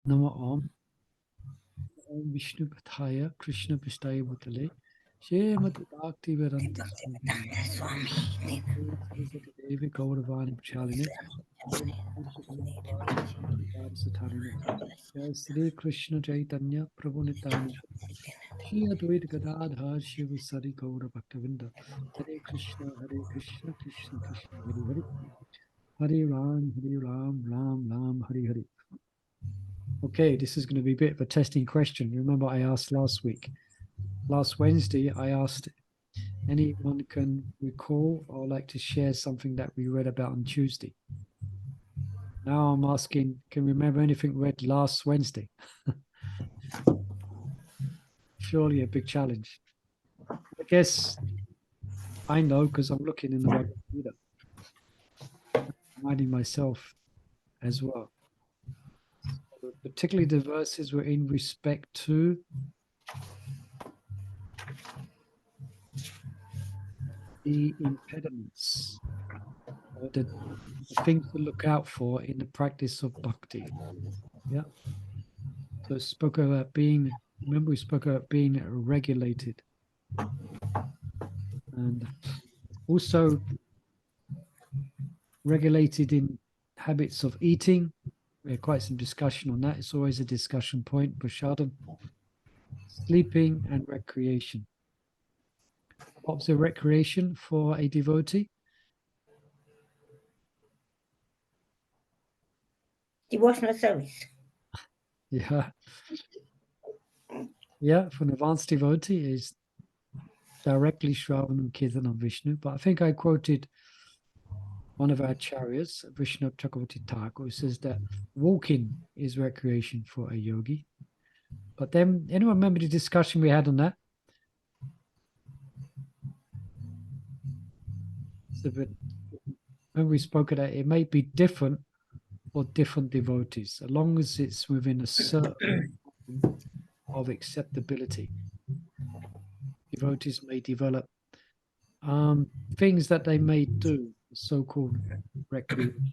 Nama Om. Om Vishnu Pathaya Krishna Pistaya Bhutale Shemad Bhakti Vedanta Swami Swami, Saraswati Devi Gauravani Chaline Satharine Jai Sri Krishna Chaitanya Prabhu Nityananda Shri Advaita Gadadhar Shiva Sari Gaura Bhaktavinda Hare Krishna Krishna Krishna Hare Hare Hare Ram Ram Hare Hare. Okay, this is going to be a bit of a testing question. Remember I asked last Wednesday, I asked anyone can recall or like to share something that we read about on Tuesday. Now I'm asking, can you remember anything read last Wednesday? Surely a big challenge. I guess I know because I'm looking in the Bhagavad-Gita, reminding myself as well. Particularly the verses were in respect to the impediments or the things to look out for in the practice of bhakti. Yeah. So it spoke about being, remember we spoke about being regulated and also regulated in habits of eating. We had quite some discussion on that. It's always a discussion point, Prashadam. Sleeping and recreation. What's a recreation for a devotee? devotional service. Yeah. Yeah, for an advanced devotee is directly Shravanam Kirtanam Vishnu. But I think I quoted one of our acharyas, Vishnu Chakravarti Thakur, who says that walking is recreation for a yogi. But then, anyone remember the discussion we had on that? So, but when we spoke of that, it may be different for different devotees, as long as it's within a certain of acceptability. Devotees may develop things that they may do, so-called recreation.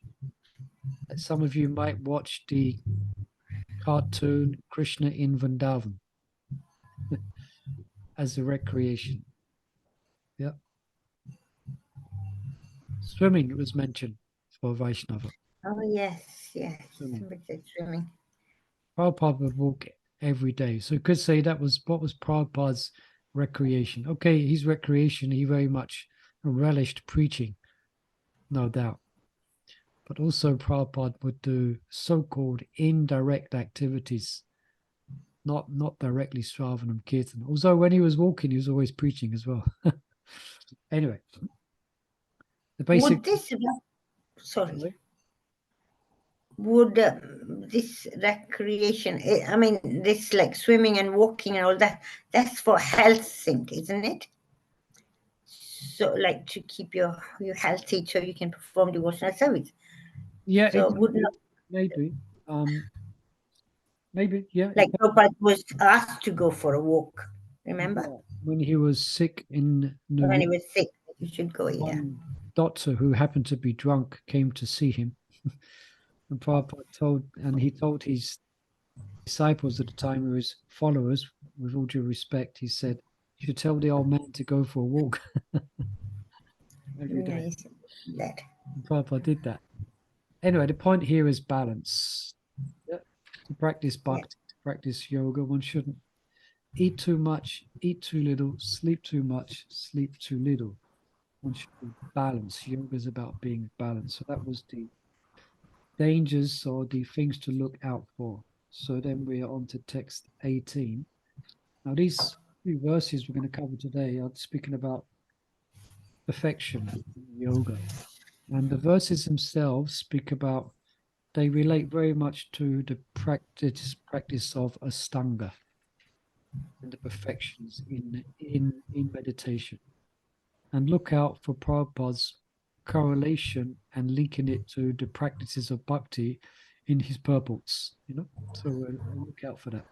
Some of you might watch the cartoon Krishna in Vrindavan as a recreation. Yeah. Swimming was mentioned for Vaishnava. Oh, yes, yes. Swimming. Somebody said swimming. Prabhupada would walk every day. So you could say that was what was Prabhupada's recreation. Okay, his recreation, he very much relished preaching, no doubt. But also Prabhupada would do so-called indirect activities, not directly Shravanam Kirtan. Although when he was walking, he was always preaching as well. Anyway, the basic... Would this, sorry, would this recreation, I mean, this like swimming and walking and all that, that's for health sake, isn't it? So like to keep you healthy so you can perform devotional service. Yeah, So it would not, maybe. Maybe, yeah. like Prabhupada was asked to go for a walk, remember? When he was sick in New When York, he was sick, you should go, yeah. one doctor who happened to be drunk came to see him. And Prabhupada he told his disciples at the time, or his followers, with all due respect, he said, you should tell the old man to go for a walk every day. Nice. That. And Prabhupada did that. Anyway, the point here is balance. Yeah. To practice bhakti, to practice yoga, one shouldn't eat too much, eat too little, sleep too much, sleep too little. One should be balanced. Yoga is about being balanced. So that was the dangers or the things to look out for. So then we are on to text 18. Now these few verses we're going to cover today are speaking about perfection in yoga. And the verses themselves speak about, they relate very much to the practice of Astanga and the perfections in meditation. And look out for Prabhupada's correlation and linking it to the practices of bhakti in his purports, So look out for that.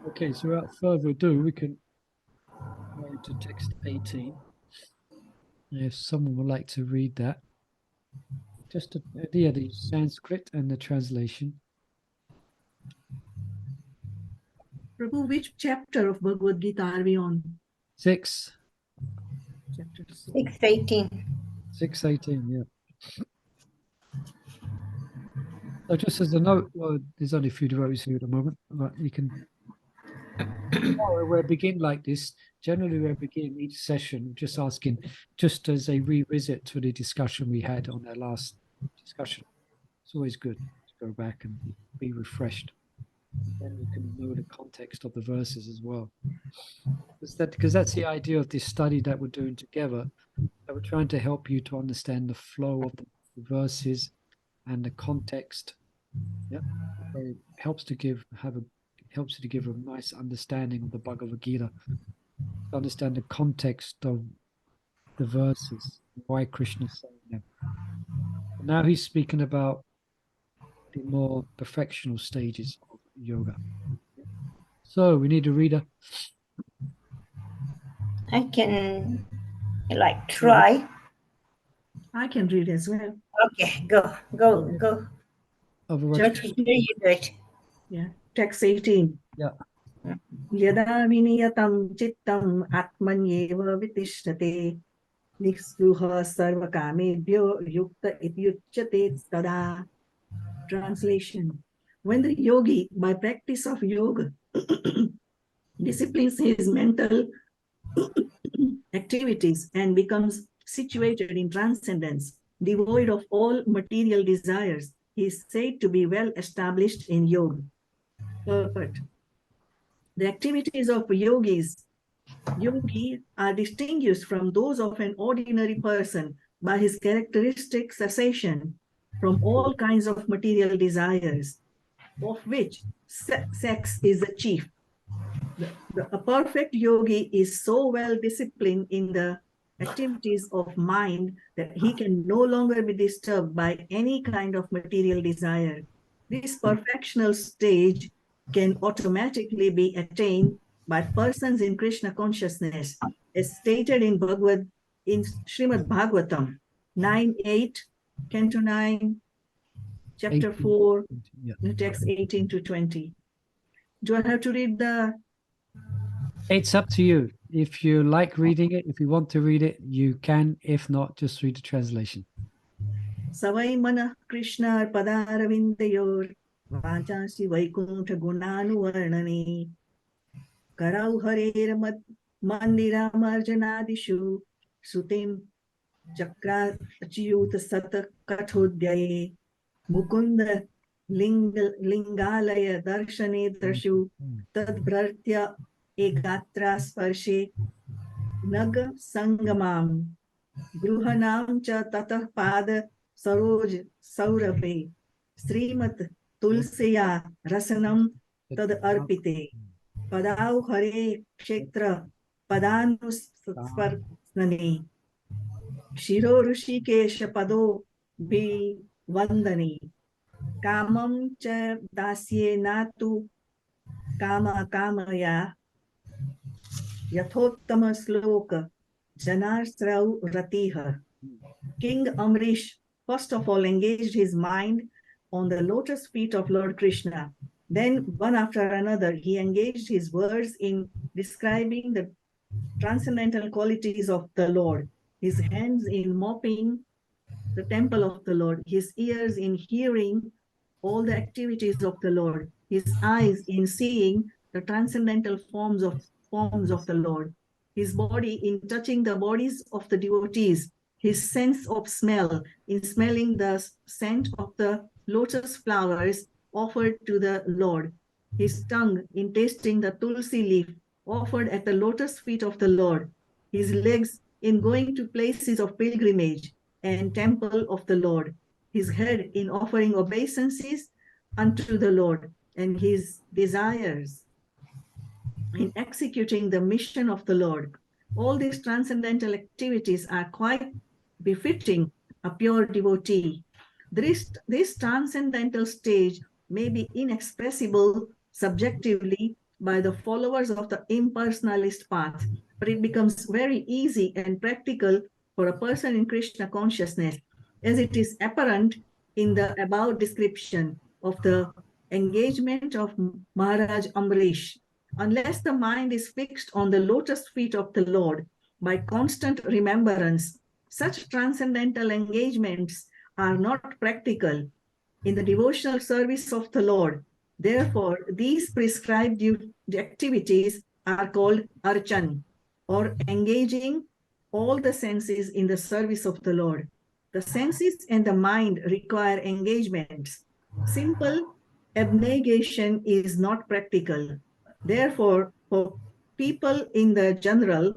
Okay, so without further ado, we can go to text 18. If someone would like to read that. Just the Sanskrit and the translation. Prabhu, which chapter of Bhagavad-Gita are we on? 6. Chapter 6. 618. 6:18, yeah. So just as a note, well, there's only a few devotees here at the moment, but you can we'll begin like this. Generally, we'll begin each session just asking, just as a revisit to the discussion we had on our last discussion. It's always good to go back and be refreshed. Then you can know the context of the verses as well. Because that's the idea of this study that we're doing together, that we're trying to help you to understand the flow of the verses and the context. Yep. So it helps to give a nice understanding of the Bhagavad Gita, to understand the context of the verses, why Krishna is saying them. But now he's speaking about the more perfectional stages of yoga. So we need a reader. I can try. I can read as well. Okay, go. Otherwise, Jyoti, you do it. Yeah. Text 18. Yeah. Yada viniyatam chittam atmanyeva vitishtate nispruha sarvakamebhyo yukta ityuchyate tada. Translation. When the yogi, by practice of yoga, disciplines his mental activities and becomes situated in transcendence, devoid of all material desires, he is said to be well established in yoga. Purport. The activities of yogi are distinguished from those of an ordinary person by his characteristic cessation from all kinds of material desires, of which sex is the chief. A perfect yogi is so well disciplined in the activities of mind that he can no longer be disturbed by any kind of material desire. This perfectional stage can automatically be attained by persons in Krishna consciousness, as stated in Srimad Bhagavatam 9:8, Canto 9, Chapter 18, 4, yeah. text 18 to 20. Do I have to read the? It's up to you. If you like reading it, if you want to read it, you can. If not, just read the translation. Savai mana Krishna padaravindayor vachasi vaikuntha gunanuvarnani karau harer mandiramarjanadishu sutim chakra achyut sat kathodyaye mukunda lingalaya darshane darshu tadbhartya egatra sparshe nag sangamam Gruhanam cha tatah pad saroj saurabhe Srimat tulsiya rasanam tad arpite Padau hare kshetra padanusvarsnani Shiro Rishikesha pado bi vandani Kamam cha dasye natu kama kamaya Yathottama sloka Janasrau Ratiha. King Amrish first of all engaged his mind on the lotus feet of Lord Krishna. Then, one after another, he engaged his words in describing the transcendental qualities of the Lord, his hands in mopping the temple of the Lord, his ears in hearing all the activities of the Lord, his eyes in seeing the transcendental forms of the Lord, his body in touching the bodies of the devotees, his sense of smell in smelling the scent of the lotus flowers offered to the Lord, his tongue in tasting the tulsi leaf offered at the lotus feet of the Lord, his legs in going to places of pilgrimage and temple of the Lord, his head in offering obeisances unto the Lord, and his desires in executing the mission of the Lord. All these transcendental activities are quite befitting a pure devotee. This transcendental stage may be inexpressible subjectively by the followers of the impersonalist path, but it becomes very easy and practical for a person in Krishna consciousness, as it is apparent in the above description of the engagement of Maharaj Amrish. Unless the mind is fixed on the lotus feet of the Lord by constant remembrance, such transcendental engagements are not practical in the devotional service of the Lord. Therefore, these prescribed activities are called archan, or engaging all the senses in the service of the Lord. The senses and the mind require engagements. Simple abnegation is not practical. Therefore, for people in general,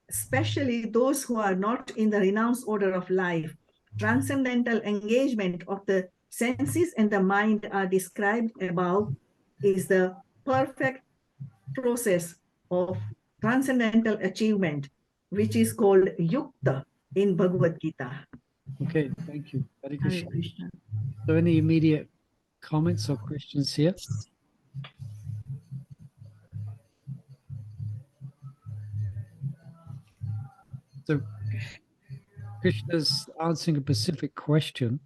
especially those who are not in the renounced order of life, transcendental engagement of the senses and the mind are described above is the perfect process of transcendental achievement, which is called yukta in Bhagavad-Gita. Okay, thank you. Hare Hare Krishna. Krishna. So any immediate comments or questions here? So Krishna's answering a specific question.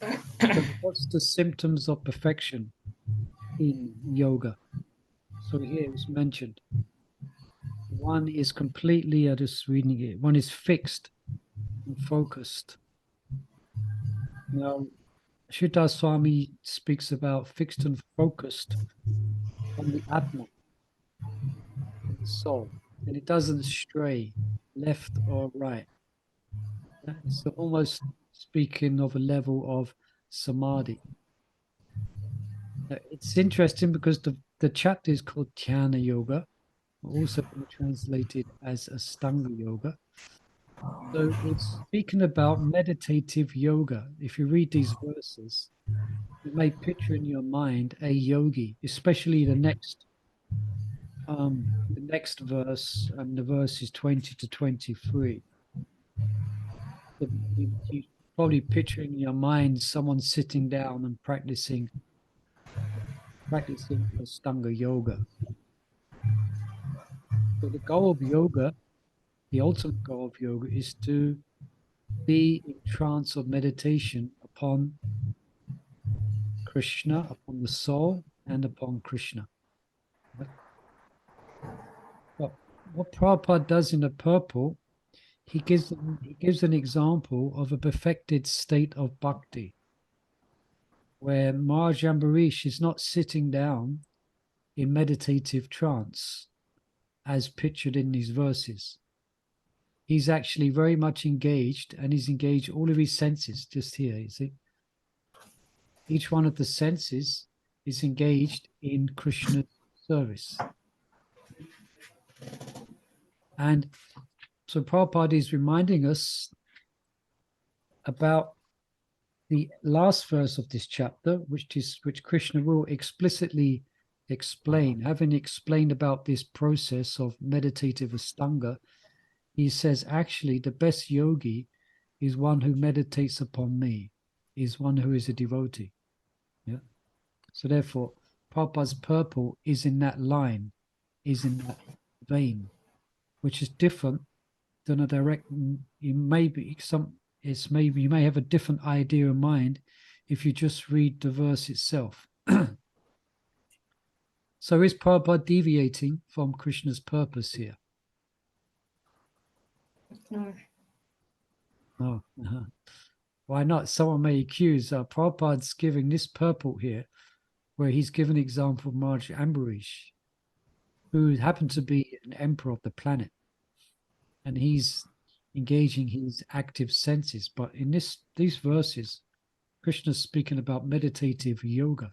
So what's the symptoms of perfection in yoga? So here it's mentioned. One is completely, I'm just reading it, one is fixed and focused. Now, Shuddha Swami speaks about fixed and focused on the Atma, on the soul, and it doesn't stray left or right. It's almost speaking of a level of samadhi. It's interesting because the chapter is called Dhyana Yoga, also been translated as Astanga Yoga. So it's speaking about meditative yoga. If you read these verses, you may picture in your mind a yogi, especially the next verse, and the verse is 20 to 23. You probably picture in your mind someone sitting down and practicing Astanga yoga. So the goal of yoga, the ultimate goal of yoga, is to be in trance of meditation upon Krishna, upon the soul, and upon Krishna. But what Prabhupada does in the purple, he gives an example of a perfected state of bhakti, where Maharaj Ambarish is not sitting down in meditative trance as pictured in these verses. He's actually very much engaged, and he's engaged all of his senses just here, you see. Each one of the senses is engaged in Krishna's service. And so Prabhupada is reminding us about the last verse of this chapter, which Krishna will explicitly explain. Having explained about this process of meditative astanga, he says, actually, the best yogi is one who meditates upon me, is one who is a devotee. Yeah. So therefore, Prabhupada's purple is in that line, is in that vein, which is different than a direct. You may have a different idea in mind if you just read the verse itself. So is Prabhupada deviating from Krishna's purpose here? No. Oh, why not? Someone may accuse Prabhupada's giving this purple here, where he's given an example of Maharaj Ambarish, who happened to be an emperor of the planet, and he's engaging his active senses. But in these verses, Krishna's speaking about meditative yoga.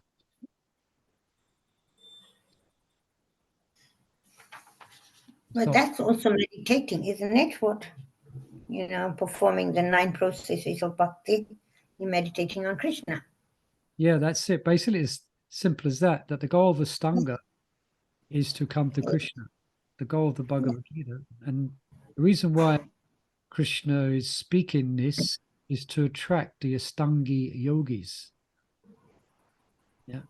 But So, that's also meditating, isn't it? What, performing the 9 processes of bhakti, you're meditating on Krishna. yeah, that's it. Basically, it's simple as that the goal of Astanga is to come to Krishna, the goal of the Bhagavad-Gita. And the reason why Krishna is speaking this is to attract the Astangi yogis. Yeah.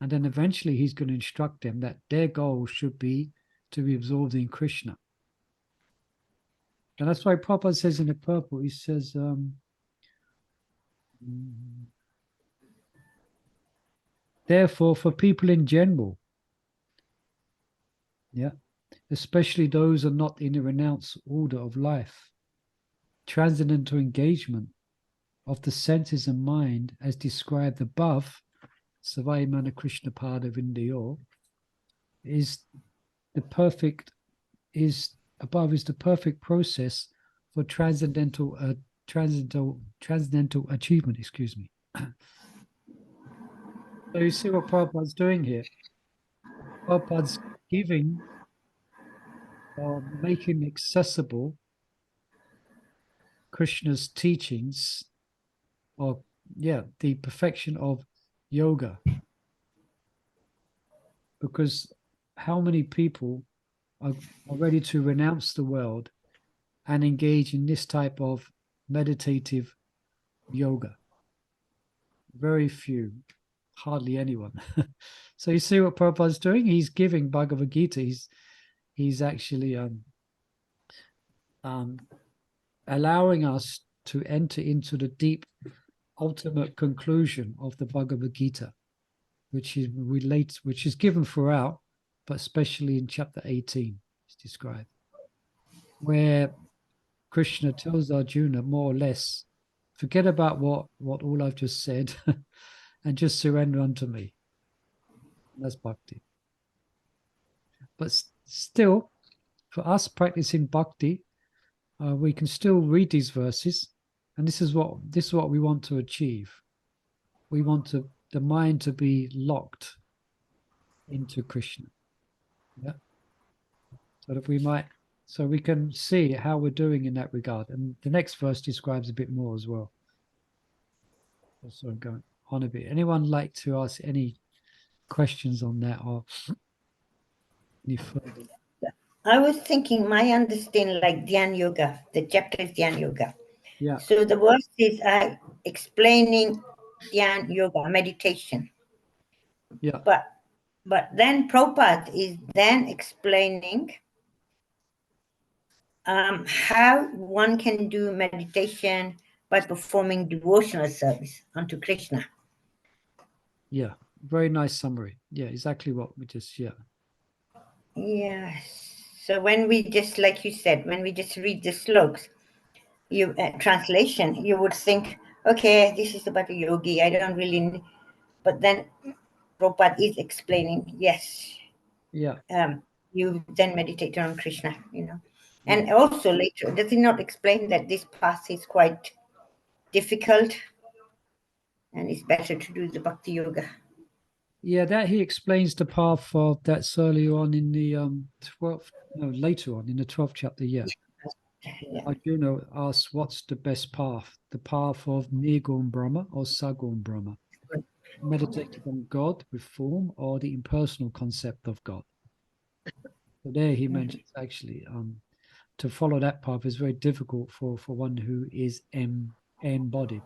And then eventually he's going to instruct them that their goal should be to be absorbed in Krishna. And that's why Prabhupada says in the purple, he says, Therefore, for people in general, yeah, especially those who are not in a renounced order of life, transcendental engagement of the senses and mind, as described above, Savayamana Krishna Pada Vindayo, is the perfect process for transcendental achievement. Excuse me. So you see what Prabhupada's doing here. Prabhupada's giving or making accessible Krishna's teachings, or the perfection of yoga. Because how many people are ready to renounce the world and engage in this type of meditative yoga? Very few, hardly anyone. So you see what Prabhupada's doing? He's giving Bhagavad-Gita. He's actually allowing us to enter into the deep ultimate conclusion of the Bhagavad-Gita, which is given throughout, but especially in chapter 18, it's described, where Krishna tells Arjuna more or less, forget about what all I've just said and just surrender unto me. And that's bhakti. But still, for us practicing bhakti, we can still read these verses, and this is what we want to achieve. We want the mind to be locked into Krishna. Yeah. So we can see how we're doing in that regard. And the next verse describes a bit more as well. So I'm going on a bit. Anyone like to ask any questions on that or any further? I was thinking, my understanding, like Dhyan Yoga, the chapter is Dhyan Yoga. Yeah. So the verses are explaining Dhyan Yoga, meditation. Yeah. But then Prabhupada is then explaining how one can do meditation by performing devotional service unto Krishna. Yeah. Very nice summary. Yeah, exactly what we just, Yes. So when we just, like you said, when we just read the slokas, translation, you would think, okay, this is about a yogi. I don't really, but then Prabhupada is explaining, yes. Yeah. You then meditate on Krishna, And also later, does he not explain that this path is quite difficult and it's better to do the bhakti yoga? Yeah, that he explains the path of that's earlier on in the 12th, no, later on in the 12th chapter, yeah. Arjuna asks, what's the best path? The path of Nirgun Brahma or Sagun Brahma? Meditating on God with form or the impersonal concept of God? So there he mentions actually to follow that path is very difficult for one who is embodied.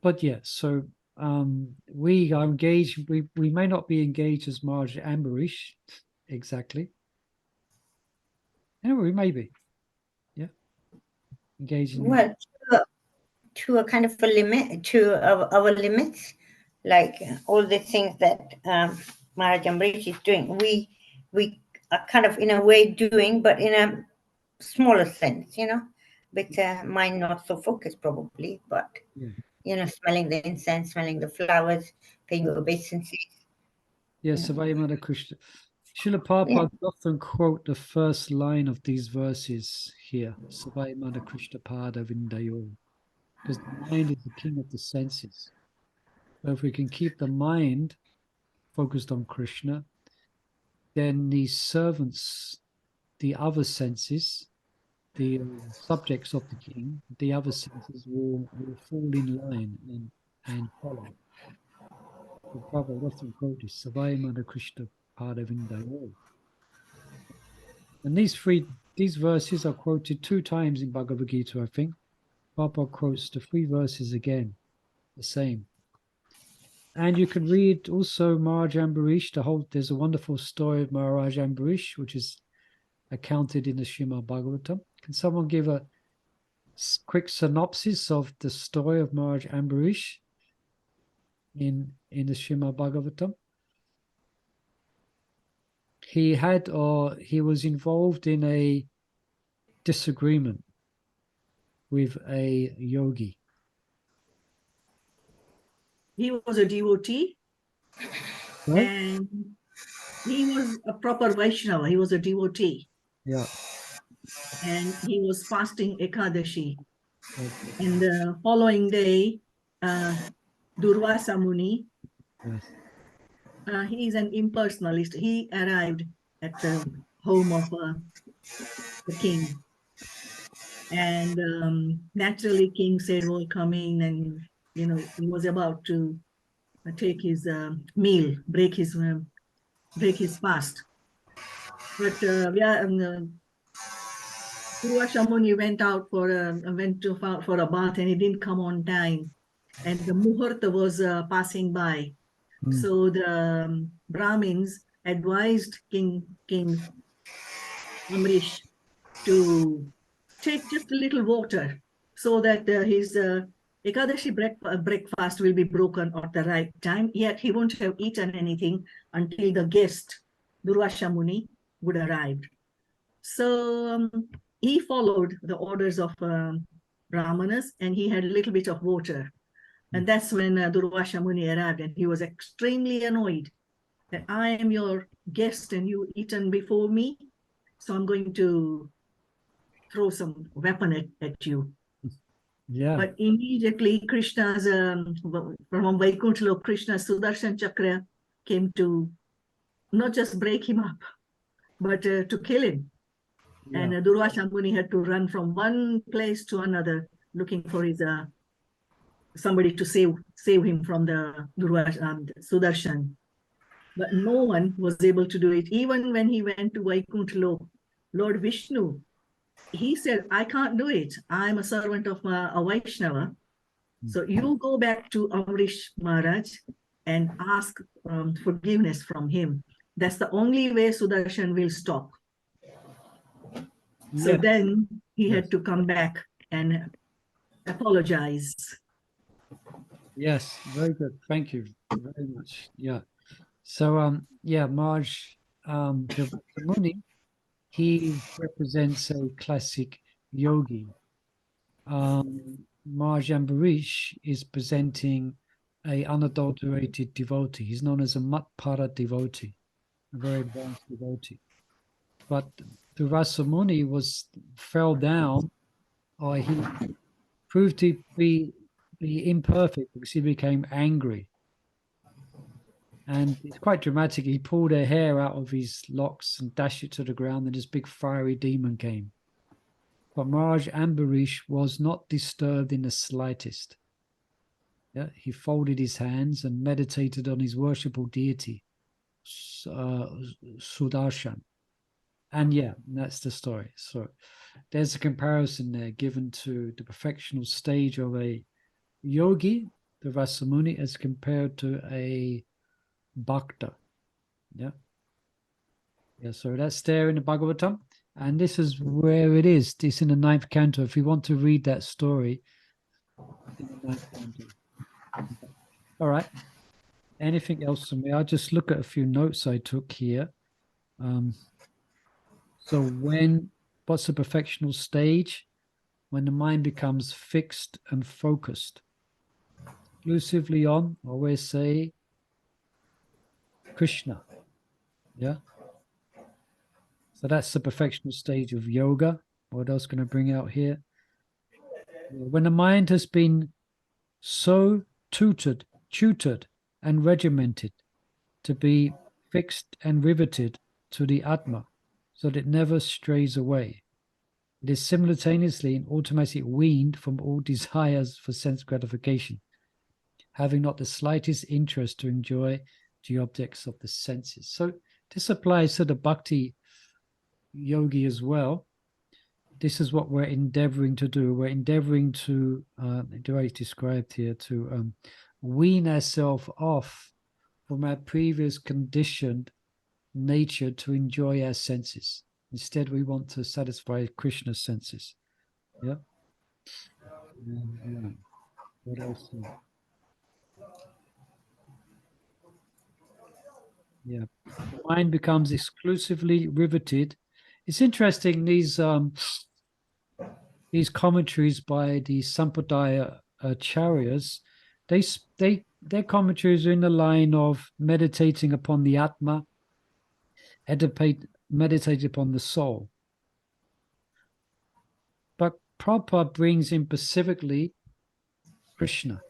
But yeah, so we are engaged. We may not be engaged as Maharaj Ambarish exactly. Anyway, we may be. Yeah. Engaged in Well, to a kind of a limit, to our limits, like all the things that Maharaj Ambarish is doing, we are kind of in a way doing, but in a smaller sense, with mind not so focused probably, but smelling the incense, smelling the flowers, paying obeisances. Yes, Savayamana Krishna. Srila Prabhupada often quote the first line of these verses here, Savayamana Krishna Pada Vindayo, because the mind is the king of the senses. So if we can keep the mind focused on Krishna, then the servants, the other senses, the subjects of the king, the other senses will fall in line and follow. The Prabhupada often quoted Savayamana Krishna Pada Vindayo. And these verses are quoted 2 times in Bhagavad Gita, I think. Prabhupada quotes the 3 verses again, the same. And you can read also Maharaj Ambarish, there's a wonderful story of Maharaj Ambarish, which is accounted in the Srimad Bhagavatam. Can someone give a quick synopsis of the story of Maharaj Ambarish? in the Srimad Bhagavatam. He had, or he was involved in a disagreement with a yogi. He was a devotee, Right? and he was a proper Vaishnava. He was a devotee, Yeah. and he was fasting Ekadashi. Okay. And the following day, Durvasa Muni, Yes. he is an impersonalist. He arrived at the home of the king. And naturally, king said, "Well, come in," and he was about to take his meal, break his fast. But Durvasa Muni went out for a bath, and he didn't come on time. And the muhurta was passing by. Mm. So the Brahmins advised King Amrish to take just a little water so that his Ekadashi breakfast will be broken at the right time. Yet he won't have eaten anything until the guest, Durvasa Muni, would arrive. So he followed the orders of Brahmanas, and he had a little bit of water. And that's when Durvasa Muni arrived, and he was extremely annoyed that I am your guest and you eaten before me, so I'm going to throw some weapon at you. Yeah. But immediately Krishna's, from Vaikuntha, Krishna's Sudarshan Chakra came to not just break him up, but to kill him. Yeah. And Durvasa Muni had to run from one place to another, looking for his somebody to save him from the Sudarshan. But no one was able to do it. Even when he went to Vaikuntha, Lord Vishnu, he said, "I can't do it. I'm a servant of a Vaishnava. So you go back to Amrish Maharaj and ask forgiveness from him. That's the only way Sudarshan will stop." So Yeah. then he Yes. had to come back and apologize. Yes, very good. Thank you very much. Yeah. So yeah, Marj the Muni, he represents a classic yogi. Marj Ambarish is presenting a unadulterated devotee. He's known as a Matpara devotee, a very advanced devotee. But the Rasamuni fell down, or he proved to be imperfect because he became angry. And it's quite dramatic. He pulled a hair out of his locks and dashed it to the ground, and this big fiery demon came. But Maharaj Ambarish was not disturbed in the slightest. Yeah, he folded his hands and meditated on his worshipful deity, Sudarshan. And yeah, that's the story. So there's a comparison there given to the perfectional stage of a yogi, the Rasamuni, as compared to a bhakta. Yeah. Yeah, so that's there in the Bhagavatam. And this is where it is. It's in the 9th canto. If you want to read that story, in the 9th canto. All right. Anything else for me? I'll just look at a few notes I took here. So what's the perfectional stage? When the mind becomes fixed and focused. Exclusively on, always say, Krishna. Yeah. So that's the perfectional stage of yoga. What else can I bring out here? When the mind has been so tutored and regimented to be fixed and riveted to the Atma so that it never strays away. It is simultaneously and automatically weaned from all desires for sense gratification, having not the slightest interest to enjoy the objects of the senses. So this applies to the bhakti yogi as well. This is what we're endeavoring to do. We're endeavoring to, do I described here, to wean ourselves off from our previous conditioned nature to enjoy our senses. Instead, we want to satisfy Krishna's senses. Yeah. What else? Yeah. The mind becomes exclusively riveted. It's interesting, these commentaries by the Sampradaya Acharyas, their commentaries are in the line of meditating upon the Atma, meditate upon the soul. But Prabhupada brings in specifically Krishna,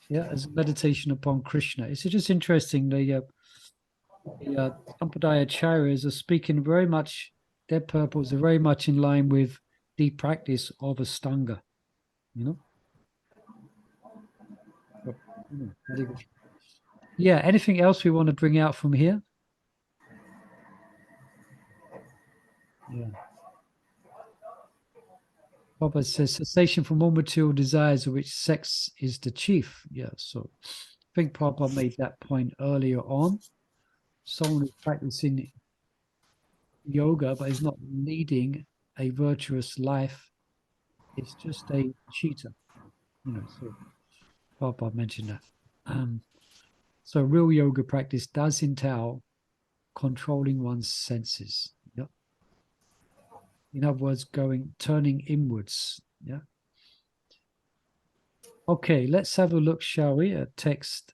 yeah, as meditation upon Krishna. It's just interesting. The Sampradaya Acharyas are speaking very much, their purpose are very much in line with the practice of Astanga, you know. But, very good. Yeah, anything else we want to bring out from here? Yeah. Prabhupada says cessation from all material desires, of which sex is the chief. Yeah, so I think Prabhupada made that point earlier on. Someone who's practicing yoga but is not leading a virtuous life is just a cheater. So Prabhupada mentioned that. So real yoga practice does entail controlling one's senses. Yeah. In other words, turning inwards. Yeah. Okay, let's have a look, shall we, at text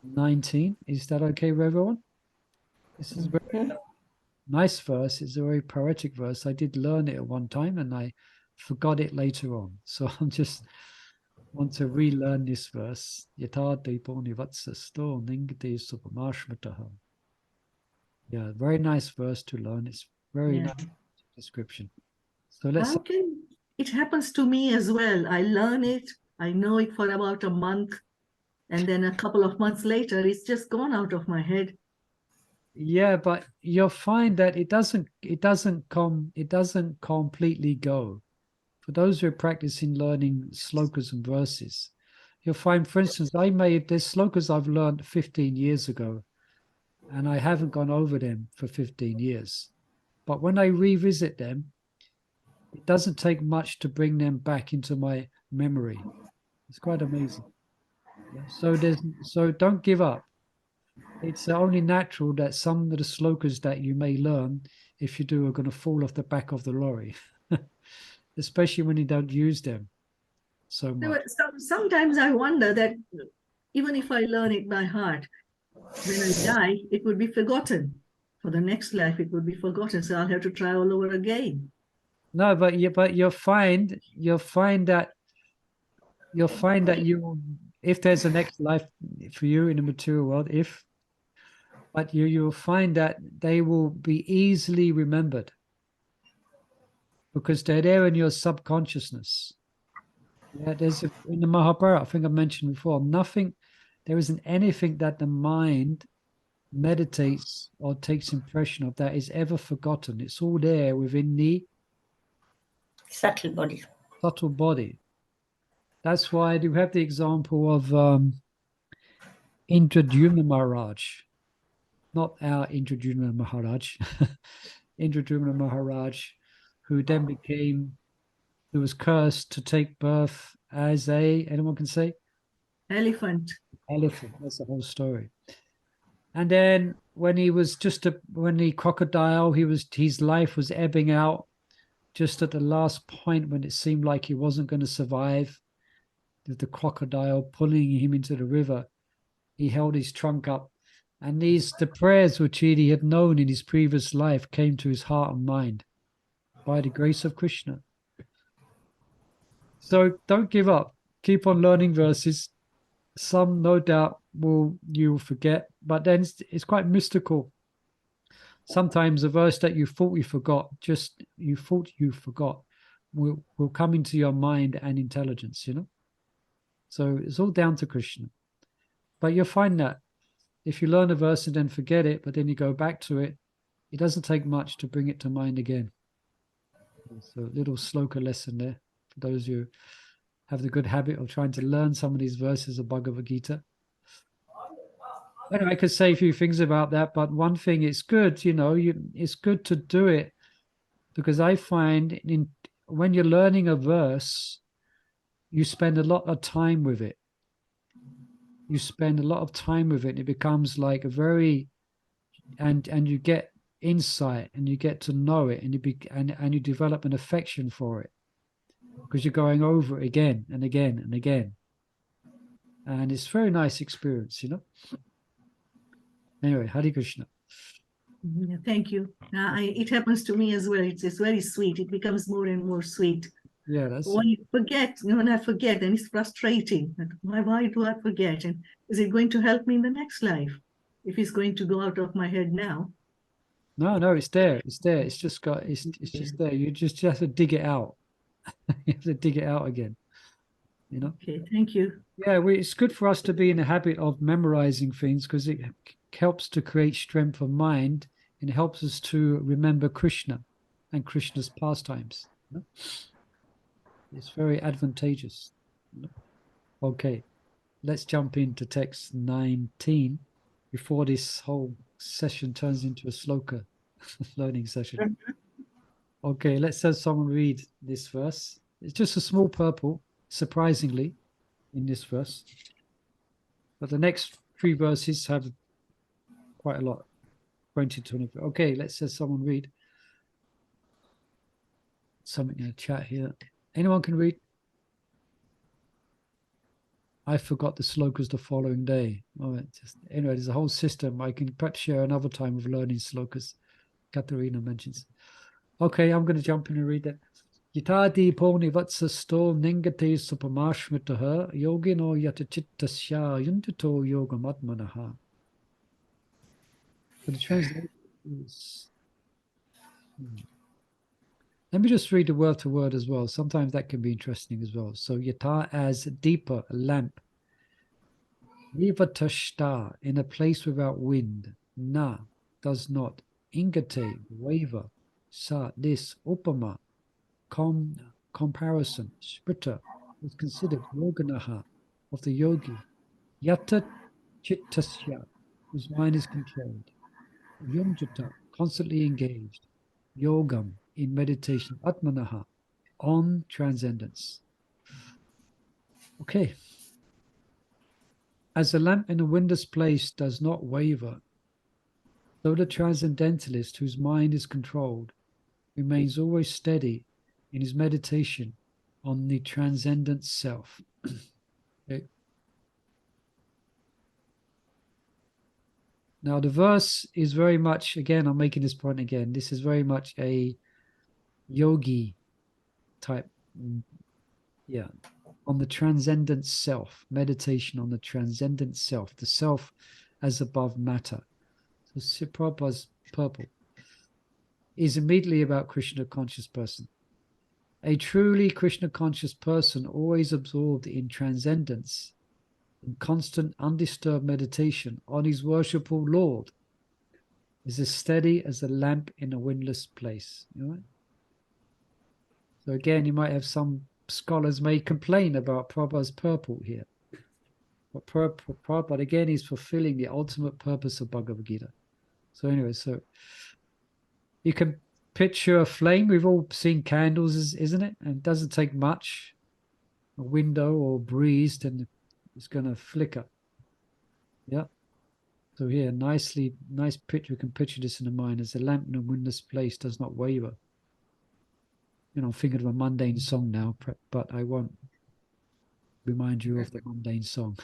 19. Is that okay with everyone? This is a very nice verse. It's a very poetic verse. I did learn it at one time and I forgot it later on. So I'm just want to relearn this verse. Yata depo nivatsasto ningate supamashmataha. Yeah, very nice verse to learn. It's very nice description. So let's. How can it happens to me as well? I learn it, I know it for about a month, and then a couple of months later, it's just gone out of my head. Yeah, but you'll find that it doesn't completely go. For those who are practicing learning slokas and verses, you'll find, for instance, there's slokas I've learned 15 years ago, and I haven't gone over them for 15 years. But when I revisit them, it doesn't take much to bring them back into my memory. It's quite amazing. Yeah. So don't give up. It's only natural that some of the slokas that you may learn, if you do, are going to fall off the back of the lorry, especially when you don't use them so much. Sometimes I wonder that even if I learn it by heart, when I die, it would be forgotten. For the next life, it would be forgotten. So I'll have to try all over again. No, but you'll find that if there's a next life for you in the material world, but you'll find that they will be easily remembered because they're there in your subconsciousness. Yeah, in the Mahabharata, I think I mentioned before, there isn't anything that the mind meditates or takes impression of that is ever forgotten. It's all there within the subtle body. Subtle body. That's why I do have the example of Indradyumna Maharaj, not our Indradyumna Maharaj, Indradyumna Maharaj, who was cursed to take birth as anyone can say? Elephant. Elephant. That's the whole story. And then when he was when the crocodile, his life was ebbing out just at the last point when it seemed like he wasn't going to survive, with the crocodile pulling him into the river, he held his trunk up, and the prayers which he had known in his previous life came to his heart and mind by the grace of Krishna. So don't give up. Keep on learning verses. Some, no doubt, you'll forget, but then it's quite mystical. Sometimes a verse that you thought you forgot will come into your mind and intelligence, So it's all down to Krishna. But you'll find that if you learn a verse and then forget it, but then you go back to it, it doesn't take much to bring it to mind again. So a little sloka lesson there for those who have the good habit of trying to learn some of these verses of Bhagavad-Gita. I could say a few things about that, but one thing, it's good, it's good to do it because I find when you're learning a verse, you spend a lot of time with it. you spend a lot of time with it. It becomes like a very, and you get insight and you get to know it, and and you develop an affection for it because you're going over it again and again and again. And it's a very nice experience, you know. Anyway, Hare Krishna. Yeah, thank you. It happens to me as well. It's very sweet. It becomes more and more sweet. Yeah, that's When you forget, when I forget, then it's frustrating. Why do I forget? And is it going to help me in the next life? If it's going to go out of my head now. no, it's there. It's there. It's just got it's just there. You just have to dig it out. You have to dig it out again. You know? Okay, thank you. Yeah, it's good for us to be in the habit of memorizing things because it helps to create strength of mind and helps us to remember Krishna and Krishna's pastimes. You know? It's very advantageous. You know? Okay, let's jump into text 19 before this whole session turns into a sloka learning session. Okay, let's have someone read this verse. It's just a small purple, surprisingly, in this verse. But the next three verses have quite a lot. 20, 24. Okay, let's have someone read. Something in the chat here. Anyone can read? I forgot the slokas the following day. Oh, anyway, there's a whole system. I can perhaps share another time of learning slokas. Katarina mentions. Okay, I'm going to jump in and read that. Yitadi poni vatsasto ningate supamashmitaha yogino yatachittasya yuntato yogamatmanaha. So the translation is... Let me just read the word to word as well. Sometimes that can be interesting as well. So yata as deeper, a lamp. Nivatashta, in a place without wind. Na, does not. Ingate, waver. Sa, this. Upama, comparison. Sprita, is considered yoganaha, of the yogi. Yata chittasya, whose mind is controlled. Yunjata, constantly engaged. Yogam, in meditation. Atmanaha, on transcendence. Okay. As a lamp in a windless place does not waver, so the transcendentalist whose mind is controlled remains always steady in his meditation on the transcendent self. Okay. Now, the verse is very much, again, I'm making this point again, this is very much a yogi type, yeah, on the transcendent self, meditation on the transcendent self, the self as above matter. So Prabhupada's purple is immediately about Krishna conscious person. A truly Krishna conscious person, always absorbed in transcendence, in constant undisturbed meditation on his worshipful Lord, is as steady as a lamp in a windless place. You know? So again, you might have some scholars may complain about Prabhupada's purple here. But Prabhupada, again, is fulfilling the ultimate purpose of Bhagavad-Gita. So anyway, so you can picture a flame. We've all seen candles, isn't it? And it doesn't take much. A window or breeze, then it's going to flicker. Yeah. So here, nice picture. You can picture this in the mind as a lamp in a windless place does not waver. You know, I'm thinking of a mundane song now, but I won't remind you of the mundane song.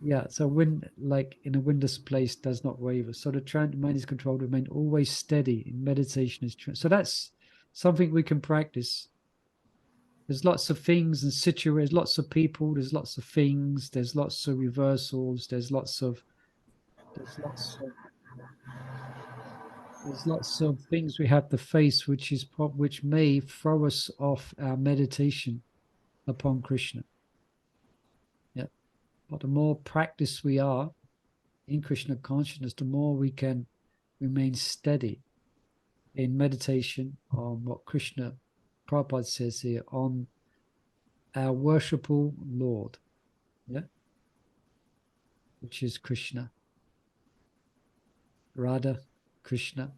Yeah, so wind, like in a windless place, does not waver. So the mind is controlled, remain always steady in meditation. So that's something we can practice. There's lots of things and situations, lots of people, there's lots of things, there's lots of reversals, there's lots of things we have to face, which may throw us off our meditation upon Krishna. Yeah. But the more practice we are in Krishna consciousness, the more we can remain steady in meditation on what Krishna Prabhupada says here, on our worshipful Lord, yeah, which is Krishna, Radha, Krishna,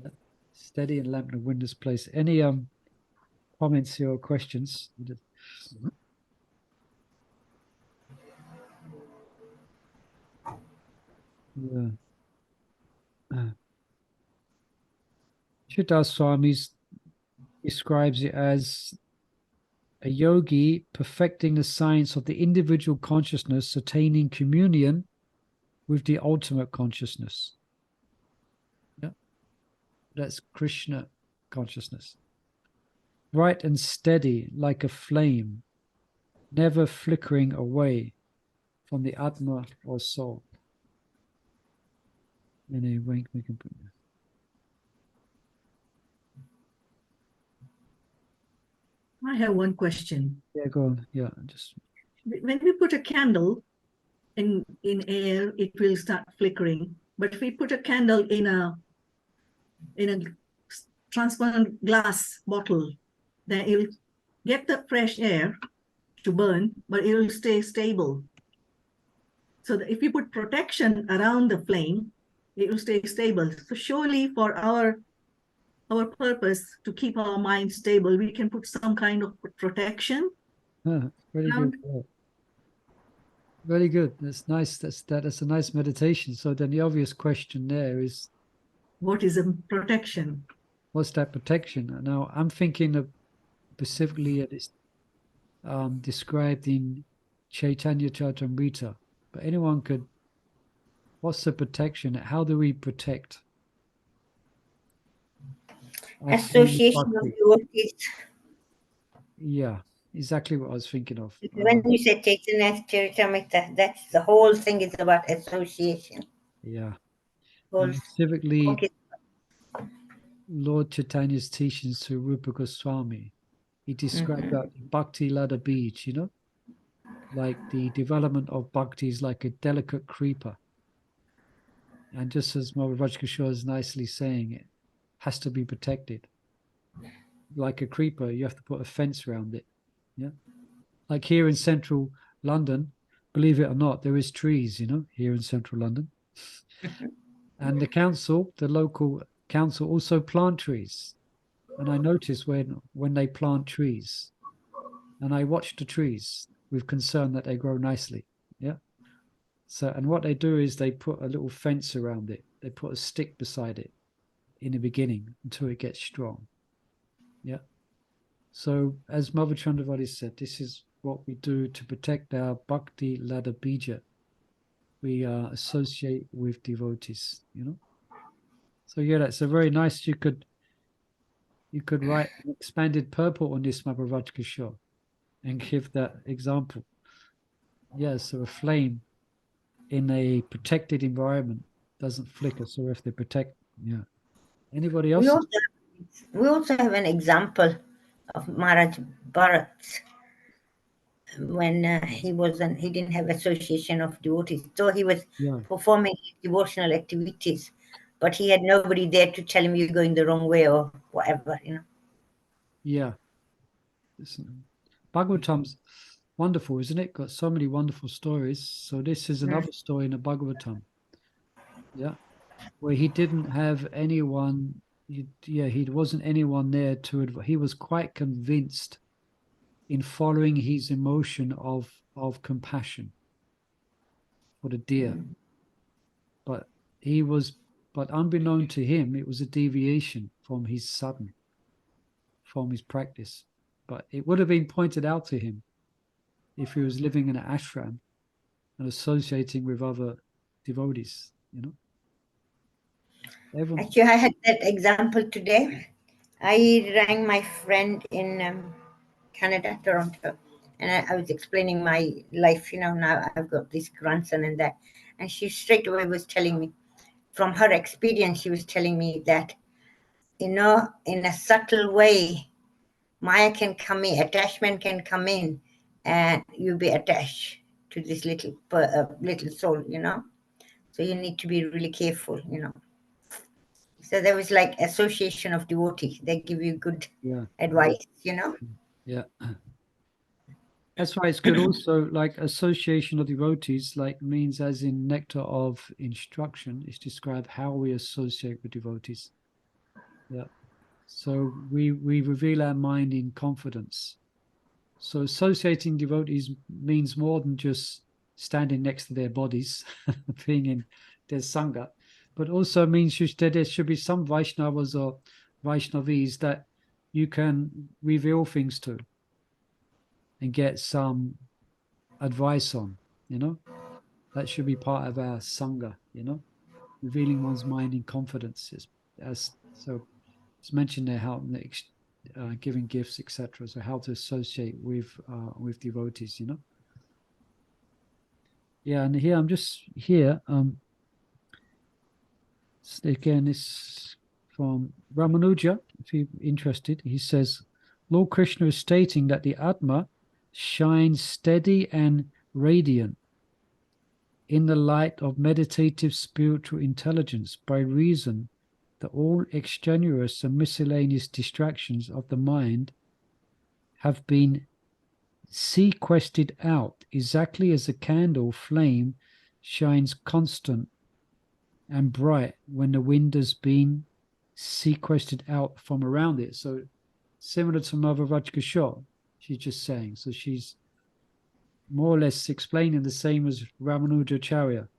yeah. Steady and lamp in a windless place. Any comments here or questions? Yeah. Chitta Swami describes it as a yogi perfecting the science of the individual consciousness, attaining communion with the ultimate consciousness. Yeah. That's Krishna consciousness. Bright and steady like a flame, never flickering away from the Atma or soul. Anyway, we can put that. I have one question. Yeah, go on. Yeah, just When we put a candle in air, it will start flickering. But if we put a candle in a transparent glass bottle, then it'll get the fresh air to burn, but it will stay stable. So that if you put protection around the flame, it will stay stable. So surely for our purpose to keep our mind stable, we can put some kind of protection. very good. Yeah. Very good. That's nice. That's a nice meditation. So then the obvious question there is, What is a protection? what's that protection? Now I'm thinking of specifically it's described in Chaitanya Charitamrita, but anyone could. What's the protection? How do we protect? our flame of Association of bhakti? devotees. Yeah, exactly what I was thinking of. When you say Chaitanya Charitamrita, that's the whole thing is about association. Yeah. Whole And specifically, book is Lord Chaitanya's teachings to Rupa Goswami, he described that bhakti ladder beach, like the development of bhakti is like a delicate creeper. And just as Maharaj Kishore is nicely saying, it has to be protected. Like a creeper, you have to put a fence around it. Yeah. Like here in central London, believe it or not, there is trees, here in central London. And the local council also plant trees. And I notice when they plant trees, and I watch the trees with concern that they grow nicely. Yeah. So, and what they do is they put a little fence around it. They put a stick beside it in the beginning until it gets strong. Yeah. So, as Mother Chandravati said, this is what we do to protect our bhakti ladder bija. We associate with devotees. So yeah, that's a very nice. You could write an expanded purport on this, Maharaj Kishore, and give that example. Yeah, so a flame in a protected environment doesn't flicker. So if they protect, yeah. Anybody else? we also have an example of Maharaj Bharat when he didn't have association of devotees, so he was Yeah. performing devotional activities, but he had nobody there to tell him you're going the wrong way or whatever. Yeah. Bhagavatam's wonderful, isn't it? Got so many wonderful stories. So this is another story in the Bhagavatam. Yeah. Where he didn't have anyone, he wasn't anyone there he was quite convinced in following his emotion of compassion for the deer. But unbeknown to him, it was a deviation from his sadhana, from his practice. But it would have been pointed out to him if he was living in an ashram and associating with other devotees, Actually, I had that example today. I rang my friend in Canada, Toronto, and I was explaining my life. Now I've got this grandson and that, and she straight away was telling me, from her experience, she was telling me that, in a subtle way, Maya can come in, attachment can come in, and you'll be attached to this little soul. So you need to be really careful. So there was like association of devotees. They give you good advice. Yeah. That's why it's good also, like association of devotees, like means as in nectar of instruction, is described how we associate with devotees. Yeah. So we reveal our mind in confidence. So associating devotees means more than just standing next to their bodies, being in there's Sangha, but also means there should be some Vaishnavas or Vaishnavis that you can reveal things to and get some advice on, you know. That should be part of our Sangha, you know, revealing one's mind in confidence. So it's mentioned there how giving gifts, etc. So how to associate with devotees, you know. Yeah, and here I'm just here. Again, it's from Ramanuja. If you're interested, he says, Lord Krishna is stating that the Atma shines steady and radiant in the light of meditative spiritual intelligence by reason that all extraneous and miscellaneous distractions of the mind have been sequestered out, exactly as a candle flame shines constant and bright when the wind has been sequestered out from around it. So similar to Mother Rajkashore, she's just saying. So she's more or less explaining the same as Ramanujacharya.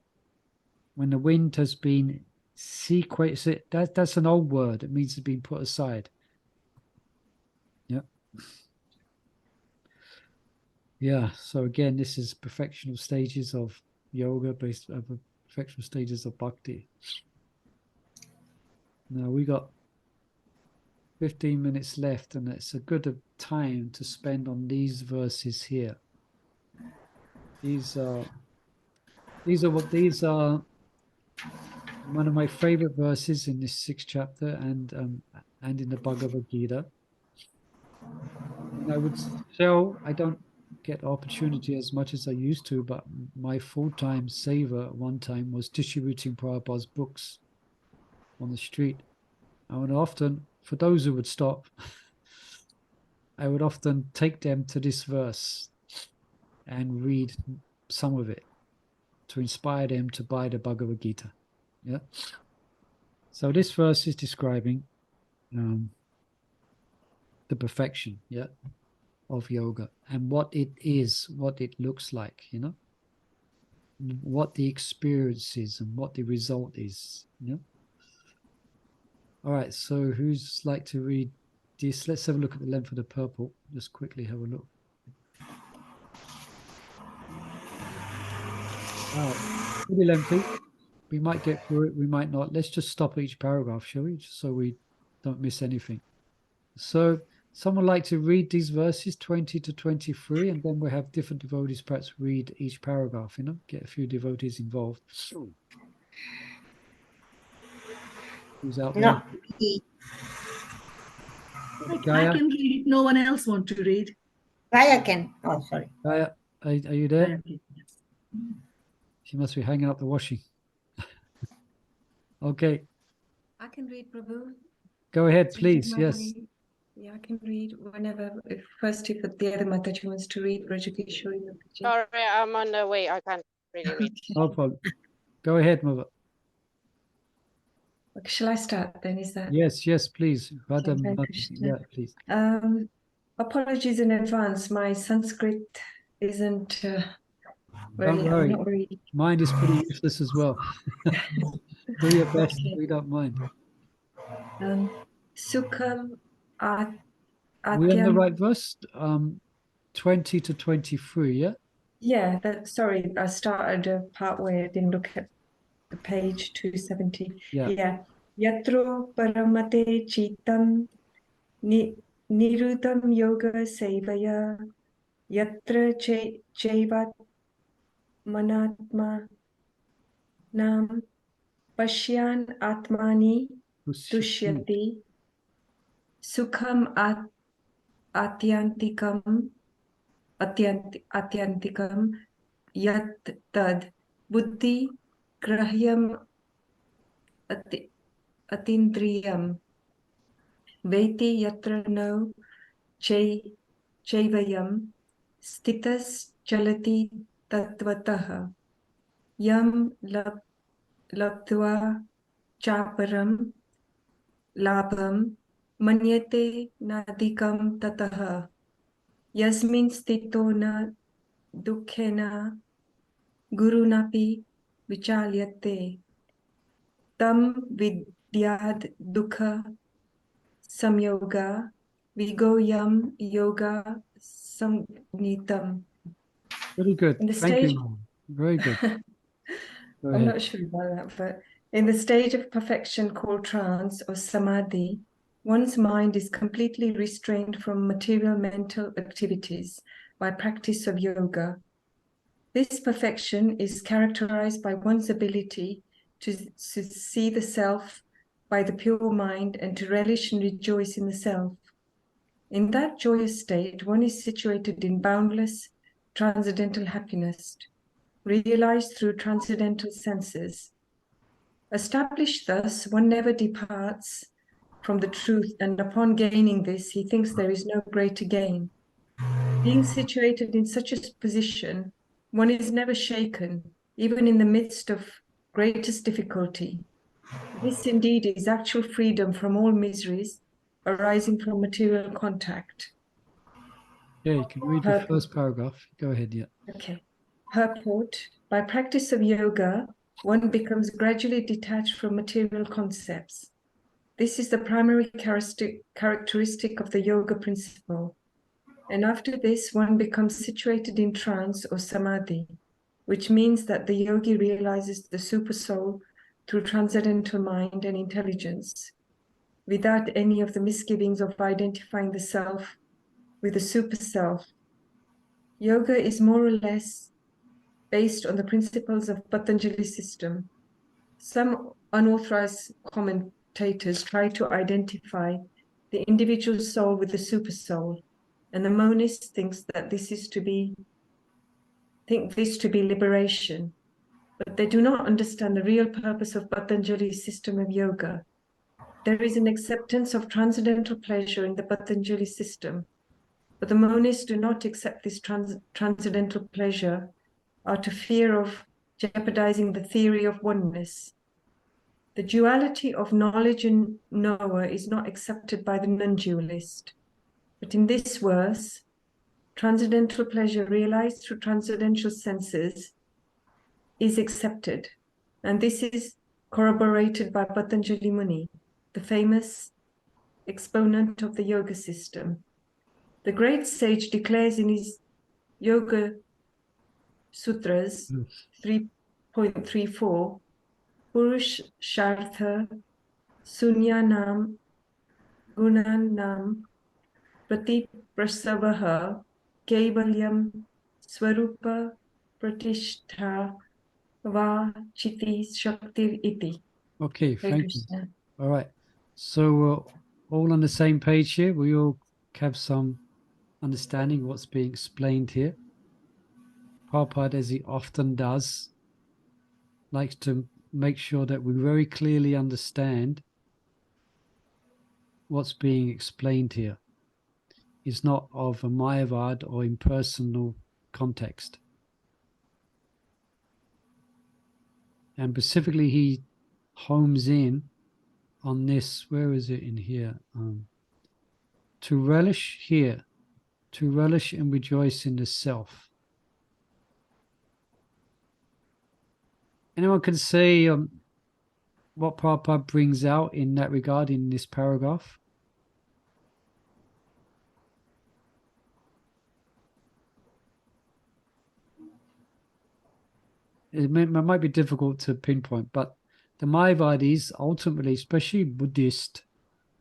When the wind has been sequestered, that's an old word. It means it's been put aside. Yeah. Yeah. So again, this is perfectional stages of yoga based on perfectional stages of bhakti. Now we got 15 minutes left, and it's a good time to spend on these verses here. These are one of my favorite verses in this 6th chapter and in the Bhagavad-Gita. And I would show I don't get opportunity as much as I used to, but my full-time saver at one time was distributing Prabhupada's books on the street. I would often, for those who would stop, I would often take them to this verse and read some of it to inspire them to buy the Bhagavad-Gita. Yeah. So this verse is describing the perfection, yeah, of yoga and what it is, what it looks like, you know, what the experience is and what the result is. Yeah. All right. So who's like to read this? Let's have a look at the length of the purple. Just quickly have a look. Wow, pretty lengthy. We might get through it, we might not. Let's just stop each paragraph, shall we? Just so we don't miss anything. So someone like to read these verses 20 to 23, and then we'll have different devotees perhaps read each paragraph, you know, get a few devotees involved. Who's out there? Not me. I Gaia? can read. No one else want to read. Gaia can. Oh, sorry. Gaia, are you there? Okay. She must be hanging up the washing. Okay, I can read, Prabhu. go ahead, It's please. my Yes. way. Yeah, I can read whenever. If the other Mataji wants to read, Rajageshwari Mataji. Sorry, I'm on the way. I can't really read. No problem. Go ahead, Mother. Okay, shall I start then? Is that? Yes, please. Radha, Okay, Mata- Krishna. yeah, please. Apologies in advance. My Sanskrit isn't Don't really. worry. I'm not really. Mine is pretty useless as well. Do your best. Okay. We don't mind. Sukham Are we on the Atyam. right verse? 20 to 23, yeah? Yeah, sorry, I started a part where I didn't look at the page 270. Yeah. Yatro paramate chitam nirutam yoga sevaya yatra chaivat manatma nam pashyan atmani tushyati sukham atyantikam atyantikam yat tad buddhi grahyam atindriyam veti yatra no chaivayam stitas chalati tatvatah yam labdva chaparam labham manyate nadikam tatah yasmin stito na dukhena gurunapi vichalyate. tam vidyad dukkha samyoga vigoyam yoga samnitam. Very good. In the Thank you, stage, Mom. Very good. Go I'm ahead. not sure about that, but in the stage of perfection called trance or samadhi, one's mind is completely restrained from material mental activities by practice of yoga. This perfection is characterized by one's ability to see the self by the pure mind and to relish and rejoice in the self. In that joyous state, one is situated in boundless, transcendental happiness, realized through transcendental senses. Established thus, one never departs from the truth, and upon gaining this, he thinks there is no greater gain. Being situated in such a position, one is never shaken, even in the midst of greatest difficulty. This indeed is actual freedom from all miseries arising from material contact. Yeah, you can read the Purport. first paragraph. Go ahead, yeah. Okay. Purport. By practice of yoga, one becomes gradually detached from material concepts. This is the primary characteristic of the yoga principle. And after this, one becomes situated in trance or samadhi, which means that the yogi realizes the supersoul through transcendental mind and intelligence, without any of the misgivings of identifying the self with the super self. Yoga is more or less based on the principles of Patanjali's system. Some unauthorized commentators try to identify the individual soul with the super soul, and the monist thinks that this to be liberation, but they do not understand the real purpose of Patanjali's system of yoga. There is an acceptance of transcendental pleasure in the Patanjali system, but the monists do not accept this transcendental pleasure out of fear of jeopardizing the theory of oneness. The duality of knowledge and knower is not accepted by the non-dualist. But in this verse, transcendental pleasure realized through transcendental senses is accepted. And this is corroborated by Patanjali Muni, the famous exponent of the yoga system. The great sage declares in his Yoga Sutras 3.34, Purush Shartha Sunyanam Gunanam Prati Prasavaha Kevalyam Swarupa Pratishtha Va Chiti Shakti Iti. Okay, Hare thank you. Krishna. All right. So we're all on the same page here. We all have some understanding what's being explained here. Prabhupada, as he often does, likes to make sure that we very clearly understand what's being explained here. It's not of a Mayavad or impersonal context. And specifically, he homes in on this. Where is it in here? To relish here, to relish and rejoice in the self. Anyone can say what Prabhupada brings out in that regard in this paragraph? It might be difficult to pinpoint, but the Mayavadis ultimately, especially Buddhist,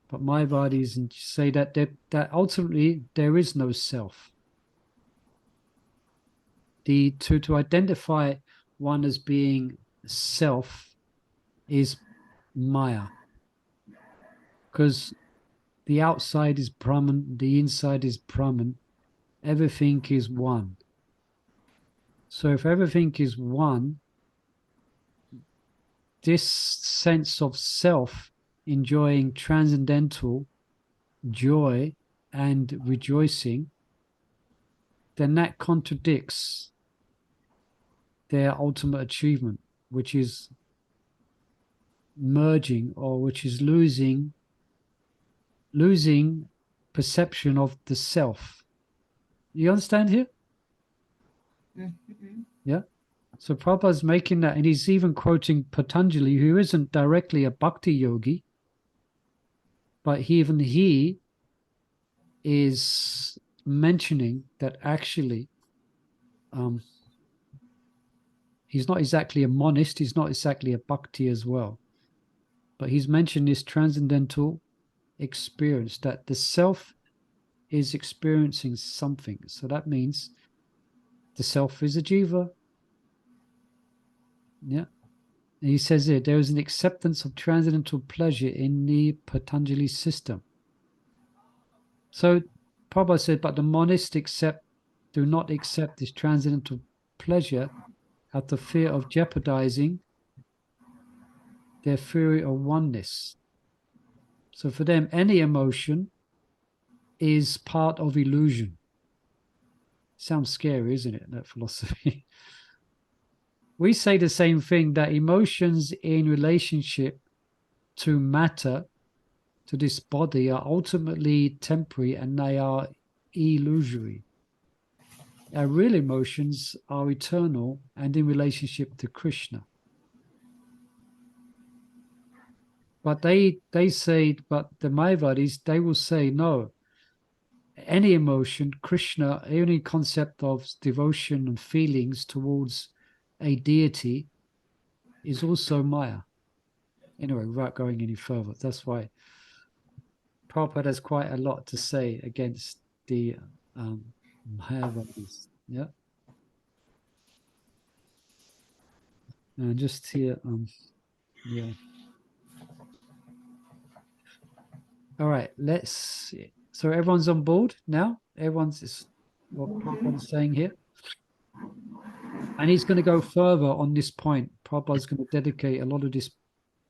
but Mayavadis say that ultimately there is no self. To identify one as being self is Maya, because the outside is Brahman, the inside is Brahman, everything is one. So if everything is one, this sense of self enjoying transcendental joy and rejoicing, then that contradicts their ultimate achievement, which is merging, or which is losing perception of the self. You understand here? Mhm. Yeah. So Prabhupada's making that, and he's even quoting Patanjali, who isn't directly a bhakti yogi, but even he is mentioning that actually he's not exactly a monist, he's not exactly a bhakti as well, but he's mentioned this transcendental experience, that the self is experiencing something. So that means the self is a jiva. Yeah. And he says here, there is an acceptance of transcendental pleasure in the Patanjali system. So Prabhupada said, but the monists do not accept this transcendental pleasure out of fear of jeopardizing their theory of oneness. So for them, any emotion is part of illusion. Sounds scary, isn't it, that philosophy? We say the same thing, that emotions in relationship to matter, to this body, are ultimately temporary and they are illusory. Our real emotions are eternal and in relationship to Krishna. But they say, but the Mayavadis, they will say, no, any emotion, Krishna, any concept of devotion and feelings towards a deity is also Maya. Anyway, without going any further, that's why Prabhupada has quite a lot to say against the Mayavadis. Yeah. And just here, yeah. All right, let's see. So everyone's on board now? Everyone's is what Prabhupada is saying here. And he's going to go further on this point. Prabhupada's going to dedicate a lot of this.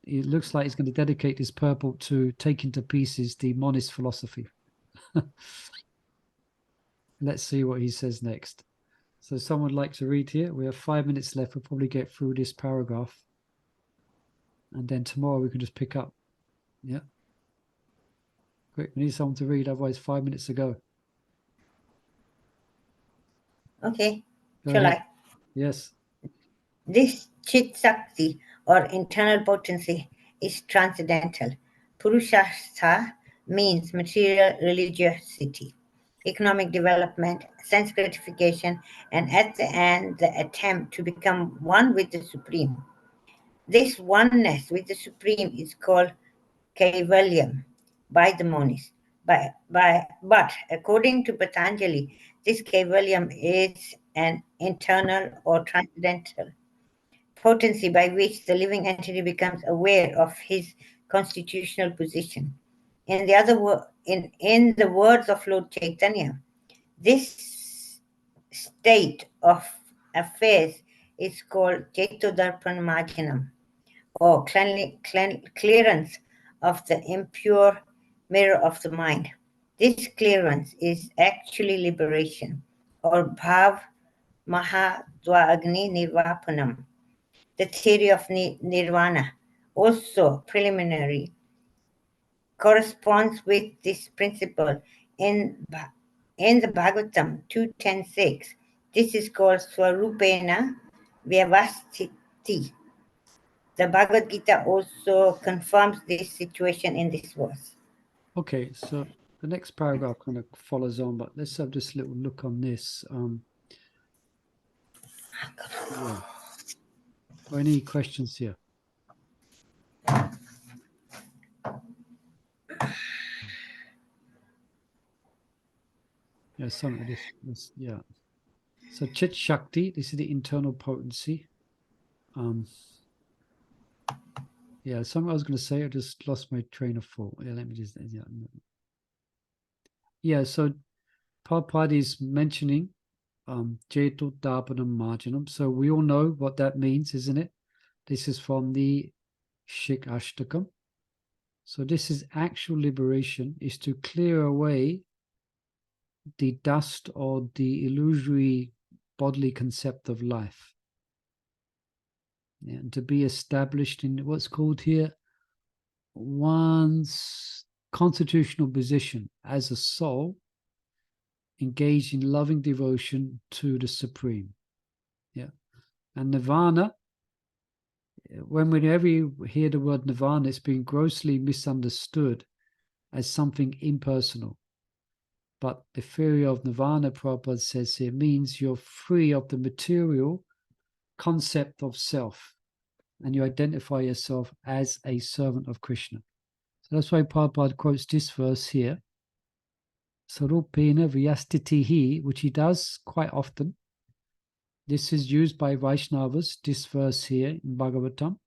It looks like he's going to dedicate this purport to taking to pieces the monist philosophy. Let's see what he says next. So someone would like to read here. We have 5 minutes left. We'll probably get through this paragraph. And then tomorrow we can just pick up. Yeah. Quick, we need someone to read, otherwise 5 minutes to go. Okay, Go shall ahead. I? Yes. This Chit Sakti or internal potency is transcendental. Purushashtha means material religiosity, economic development, sense gratification, and at the end, the attempt to become one with the Supreme. This oneness with the Supreme is called Kaivalyam by the monists. But according to Patanjali, this Kaivalyam is an internal or transcendental potency by which the living entity becomes aware of his constitutional position. In the words of Lord Chaitanya, this state of affairs is called Chaitodarpanamarjanam, or clearance of the impure mirror of the mind. This clearance is actually liberation, or Bhav Mahadvagni Nirvapanam, the theory of nirvana, also preliminary, corresponds with this principle in the Bhagavatam 2.10.6. This is called Swarupena Vyavastiti. The Bhagavad-Gita also confirms this situation in this verse. Okay, so the next paragraph kind of follows on, but let's have this little look on this. Yeah. Or any questions here? Yeah, some of this, yeah. So Chit Shakti, this is the internal potency. Yeah, something I was going to say, I just lost my train of thought. Yeah, let me just, yeah. Yeah, so Prabhupada is mentioning Jeto Dapanam Marjanam. So we all know what that means, isn't it? This is from the Shik Ashtakam. So this is actual liberation, is to clear away the dust or the illusory bodily concept of life. Yeah, and to be established in what's called here one's constitutional position as a soul engaged in loving devotion to the Supreme. Yeah. And nirvana, whenever you hear the word nirvana, it's been grossly misunderstood as something impersonal. But the theory of nirvana, Prabhupada says here, means you're free of the material concept of self, and you identify yourself as a servant of Krishna. So that's why Prabhupada quotes this verse here, Sarupena Vyastitihi, which he does quite often. This is used by Vaishnavas, this verse here in Bhagavatam,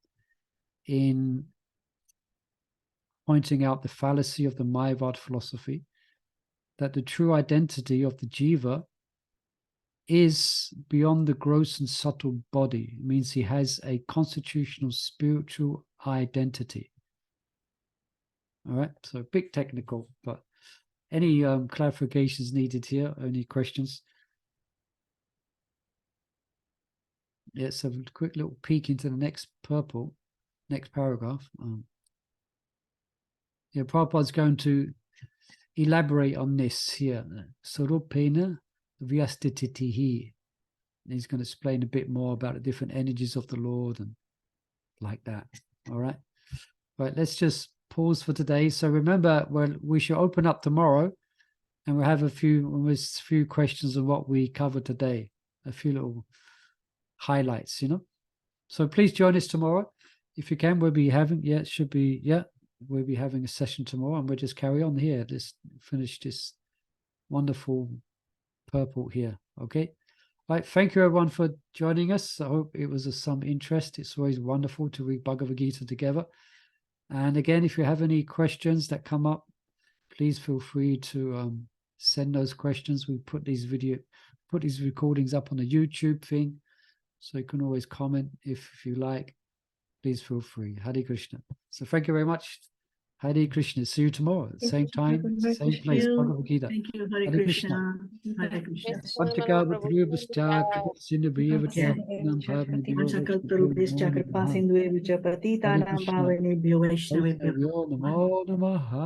in pointing out the fallacy of the Mayavad philosophy, that the true identity of the jiva is beyond the gross and subtle body. It means he has a constitutional spiritual identity. All right, so a bit technical, but any clarifications needed here? Any questions? Let's have a quick little peek into the next paragraph. Yeah, Prabhupada's going to elaborate on this here. Sarupena Vyastitihi. He's going to explain a bit more about the different energies of the Lord and like that. All right. Right, let's just pause for today. So remember, well, we shall open up tomorrow and we'll have a few questions on what we covered today. A few little highlights, So please join us tomorrow. If you can, we'll be having, we'll be having a session tomorrow, and we'll just carry on here. Finish this wonderful purport here. Okay. Right. Thank you everyone for joining us. I hope it was of some interest. It's always wonderful to read Bhagavad-Gita together. And again, if you have any questions that come up, please feel free to send those questions. We put these recordings up on the YouTube thing, so you can always comment if you like. Please feel free. Hare Krishna. So thank you very much. Hare Krishna. See you tomorrow at the same time, same place. Bhagavad-Gita. Thank you. Hare Hare Krishna. Hare Krishna. Vantakavadriyavascha kripasinubhyavata Panchakalparubhyascha kripasindhuvyavcha patitanam pavanebhyo vaishnavebhyo Namo Namaha.